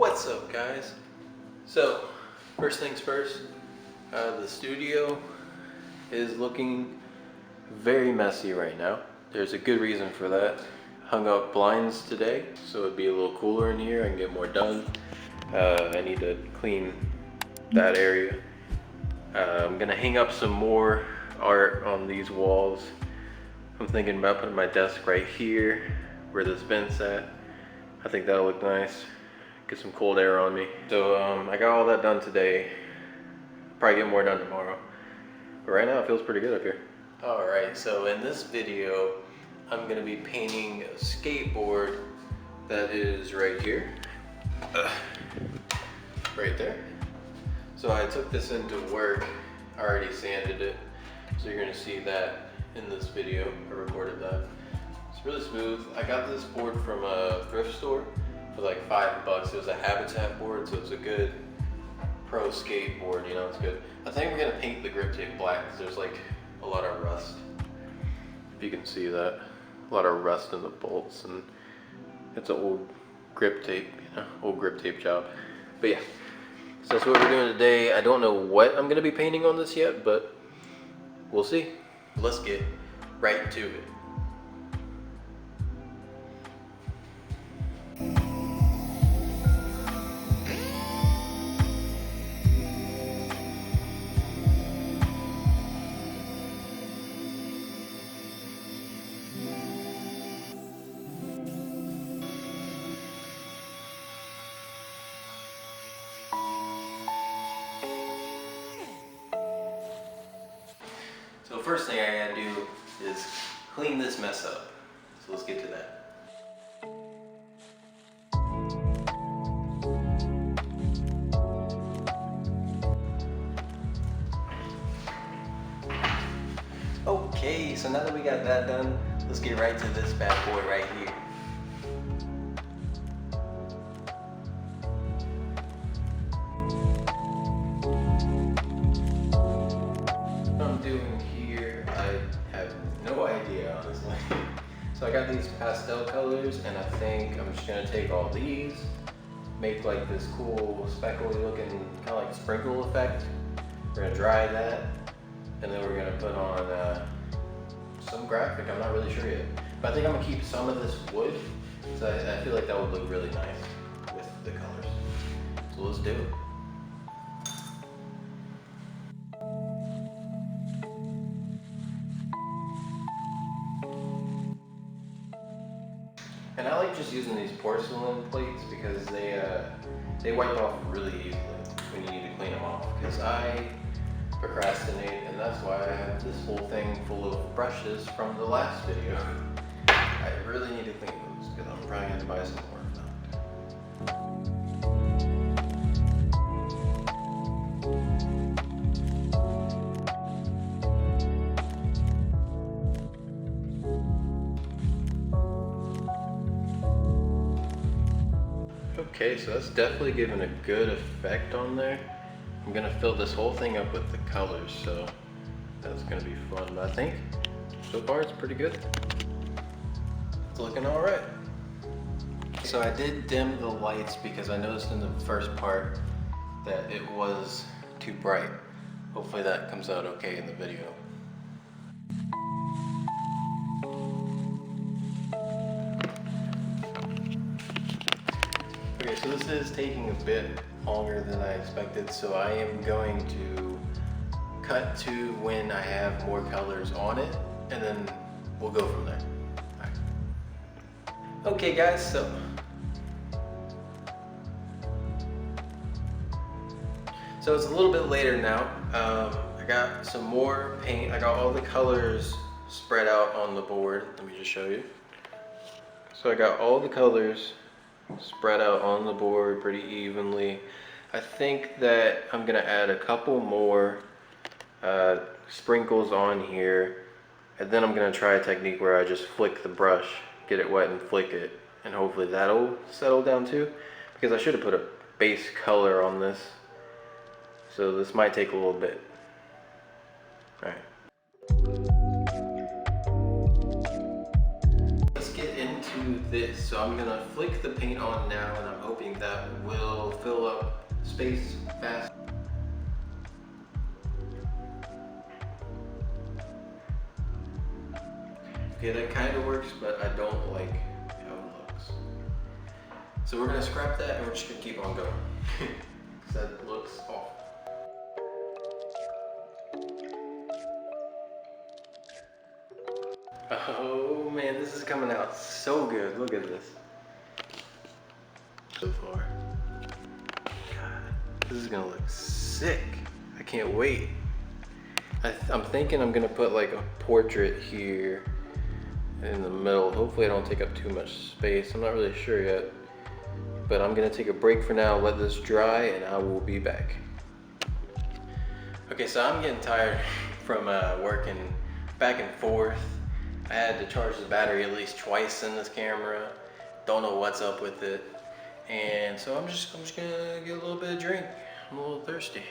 What's up, guys? So, first things first, the studio is looking very messy right now. There's a good reason for that. Hung up blinds today, so it'd be a little cooler in here. I can get more done. I need to clean that area. I'm gonna hang up some more art on these walls. I'm thinking about putting my desk right here where this vent's at. I think that'll look nice. Get some cold air on me. So I got all that done today. Probably get more done tomorrow. But right now it feels pretty good up here. Alright, so in this video, I'm gonna be painting a skateboard that is right here. Right there. So I took this into work. I already sanded it. So you're gonna see that in this video. I recorded that. It's really smooth. I got this board from a thrift store for like $5. It was a Habitat board, so it's a good pro skateboard, you know, it's good. I think we're gonna paint the grip tape black because there's like a lot of rust. If you can see that. A lot of rust in the bolts, and it's an old grip tape, you know, old grip tape job. But yeah, so that's what we're doing today. I don't know what I'm gonna be painting on this yet, but we'll see. Let's get right to it. So the first thing I gotta do is clean this mess up. So let's get to that. Okay, so now that we got that done, let's get right to this bad boy right here. What I'm doing here, I have no idea, honestly. So I got these pastel colors, and I think I'm just gonna take all these, make like this cool speckly looking kind of like sprinkle effect. We're gonna dry that, and then we're gonna put on some graphic. I'm not really sure yet, but I think I'm gonna keep some of this wood, so I feel like that would look really nice with the colors. So let's do it. And I like just using these porcelain plates because they wipe off really easily when you need to clean them off. Because I procrastinate, and that's why I have this whole thing full of brushes from the last video. I really need to clean those because I'm probably going to buy some more of them. Okay, so that's definitely giving a good effect on there. I'm gonna fill this whole thing up with the colors, so that's gonna be fun. But I think so far it's pretty good. It's looking all right. So I did dim the lights because I noticed in the first part that it was too bright. Hopefully that comes out okay in the video. Okay, so this is taking a bit longer than I expected, so I am going to cut to when I have more colors on it, and then we'll go from there. All right. Okay guys, so it's a little bit later now. I got some more paint. I got all the colors spread out on the board. Let me just show you. So I got all the colors spread out on the board pretty evenly. I think that I'm gonna add a couple more sprinkles on here, and then I'm gonna try a technique where I just flick the brush, get it wet and flick it, and hopefully that'll settle down too, because I should have put a base color on this, so this might take a little bit. All right. Let's get into this. So I'm gonna flick the paint on now, and I'm hoping that will fill up space fast. Okay, that kind of works, but I don't like how it looks. So we're gonna scrap that and we're just gonna keep on going. Because that looks awful. Oh man, this is coming out so good. Look at this. So far. God, this is gonna look sick. I can't wait. I'm thinking I'm gonna put like a portrait here in the middle. Hopefully I don't take up too much space. I'm not really sure yet. But I'm gonna take a break for now, let this dry, and I will be back. Okay, so I'm getting tired from working back and forth. I had to charge the battery at least twice in this camera. Don't know what's up with it. And so I'm just gonna get a little bit of drink. I'm a little thirsty.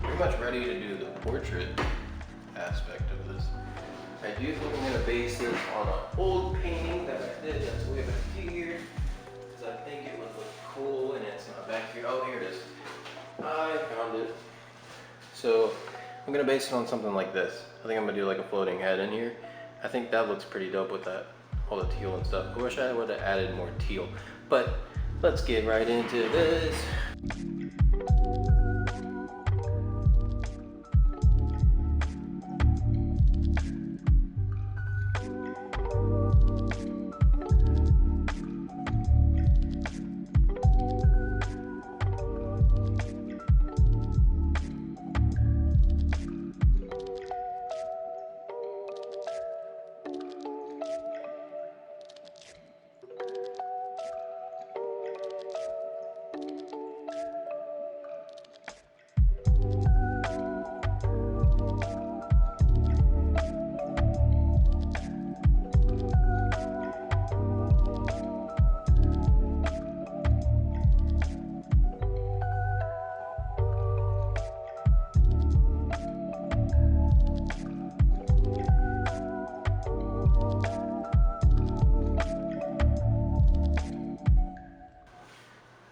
Pretty much ready to do the portrait aspect of this. I do think I'm gonna base this on an old painting that I did that's way back here, because I think it would look cool, and it's not back here. Oh, here it is. I found it. So I'm gonna base it on something like this. I think I'm gonna do like a floating head in here. I think that looks pretty dope with that, all the teal and stuff. I wish I would have added more teal, but let's get right into this.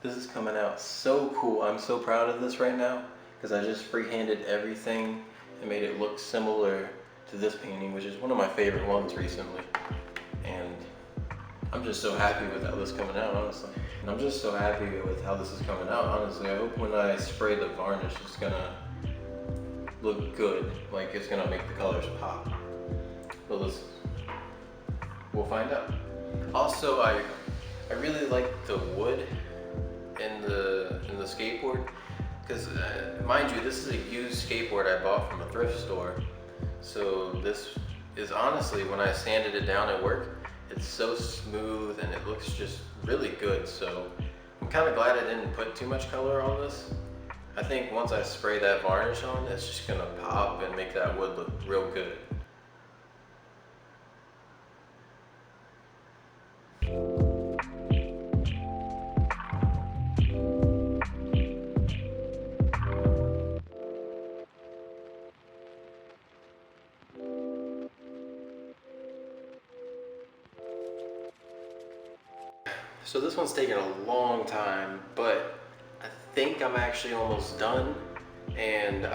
This is coming out so cool. I'm so proud of this right now because I just freehanded everything and made it look similar to this painting, which is one of my favorite ones recently. And I'm just so happy with how this is coming out, honestly. And I'm just so happy with how this is coming out, honestly. I hope when I spray the varnish, it's gonna look good. Like it's gonna make the colors pop. But we'll find out. Also, I really like the wood in the skateboard, because mind you, this is a used skateboard I bought from a thrift store. So this is honestly, when I sanded it down at work, it's so smooth and it looks just really good. So I'm kind of glad I didn't put too much color on this. I think once I spray that varnish on, it's just gonna pop and make that wood look real good. So this one's taken a long time, but I think I'm actually almost done. And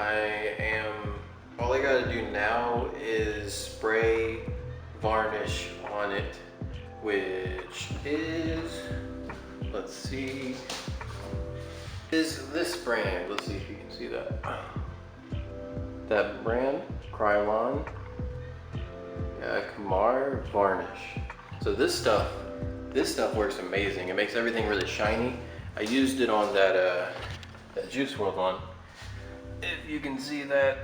all I gotta do now is spray varnish on it, which is, let's see, is this brand. Let's see if you can see that. That brand, Krylon, Kamar Varnish. So this stuff works amazing. It makes everything really shiny. I used it on that Juice WRLD one. If you can see that.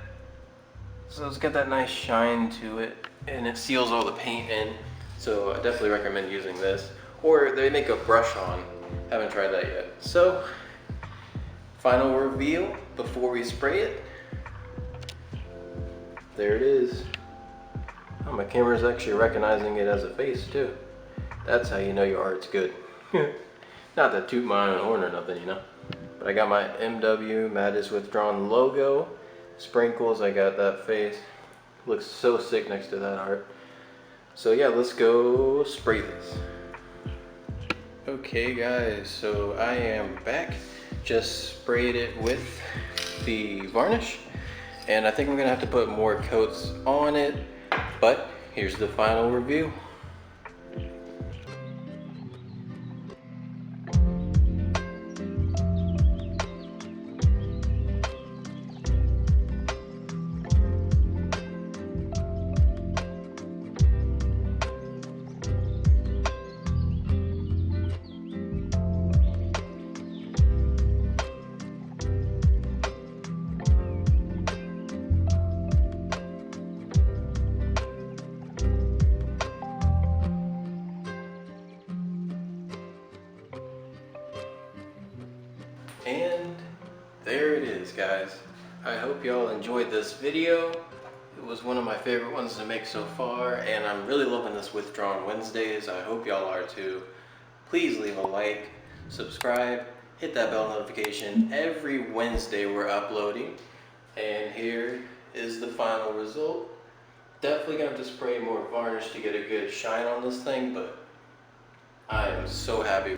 So it's got that nice shine to it, and it seals all the paint in. So I definitely recommend using this. Or they make a brush on. Haven't tried that yet. So, final reveal before we spray it. There it is. Oh, my camera's actually recognizing it as a face too. That's how you know your art's good. Not to toot my own horn or nothing, you know. But I got my MW Matt Withdrawn logo. Sprinkles, I got that face. Looks so sick next to that art. So yeah, let's go spray this. Okay guys, so I am back. Just sprayed it with the varnish. And I think we're gonna have to put more coats on it. But here's the final review. And there it is, guys. I hope y'all enjoyed this video. It was one of my favorite ones to make so far, and I'm really loving this Withdrawn Wednesdays. I hope y'all are too. Please leave a like, subscribe, hit that bell notification. Every Wednesday we're uploading, and here is the final result. Definitely gonna have to spray more varnish to get a good shine on this thing, but I am so happy.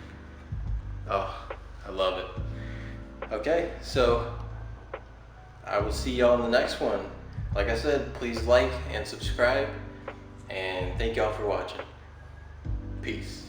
Oh, I love it. Okay, so I will see y'all in the next one. Like I said, please like and subscribe, and thank y'all for watching. Peace.